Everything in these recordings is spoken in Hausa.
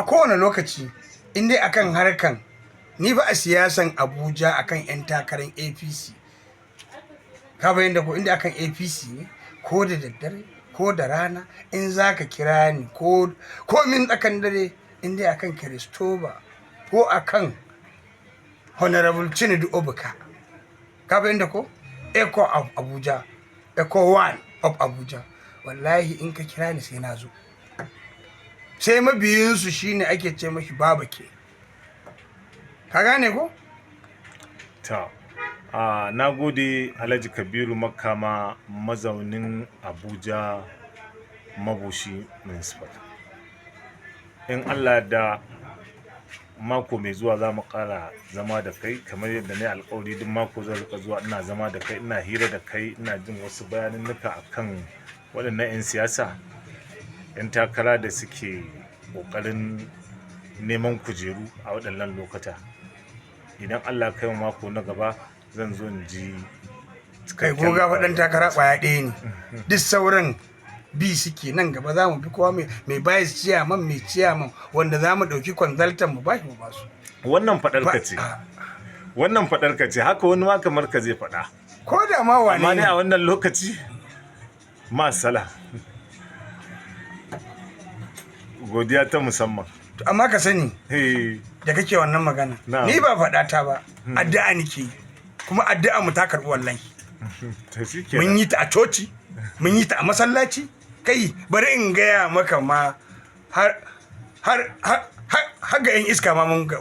a kowane lokaci in dai akan harkan ni ba a siyasan Abuja akan 'yan takarar APC ka bayan da ko inda akan APC ne ko da daddare ko da rana in zaka kira ni ko min tsakan dare in dai akan Christopher ko akan Honorable Chinedu Obuka ka bayan da ko Echo of Abuja Echo One of Abuja wallahi in ka kira ni sai na zo sai mabiyinsu shine ake ce mashi babake ka gane ko ta na gode Alhaji Kabiru Makama mazaunin Abuja Mabushi Municipal. In Allah da mako mai zuwa za mu ƙara zama da kai kamar yadda na yi alƙawari duk mako zan rika zuwa ina zama da kai ina hira da kai ina jin wasu bayanannuka akan waɗannan 'yan siyasa 'yan takara da suke ƙoƙarin neman kujeru a waɗannan lokuta. Idan Allah kai mako na gaba zan zo in ji kai goga faɗan takara ƙwaya ɗaya ne duk sauran bi suke nan gaba za mu bi kowa mai bayis ciyaman mai ciyaman wanda za mu ɗauki kwanzaltan mu ba shi mu ba su wannan faɗar ka ce haka wani ma kamar ka zai faɗa ko da ma wane amma ne a wannan lokaci masala godiya ta musamman amma ka sani da kake wannan magana ni ba faɗa ta ba addu'a nake kuma addu'a mu ta karɓi wallahi mun yi ta a coci mun yi ta a masallaci kai bari in gaya maka ma har ga 'yan iska ma mun ga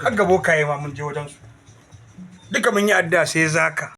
har ga bokaye ma mun je wajen su duka mun yi addu'a sai zaka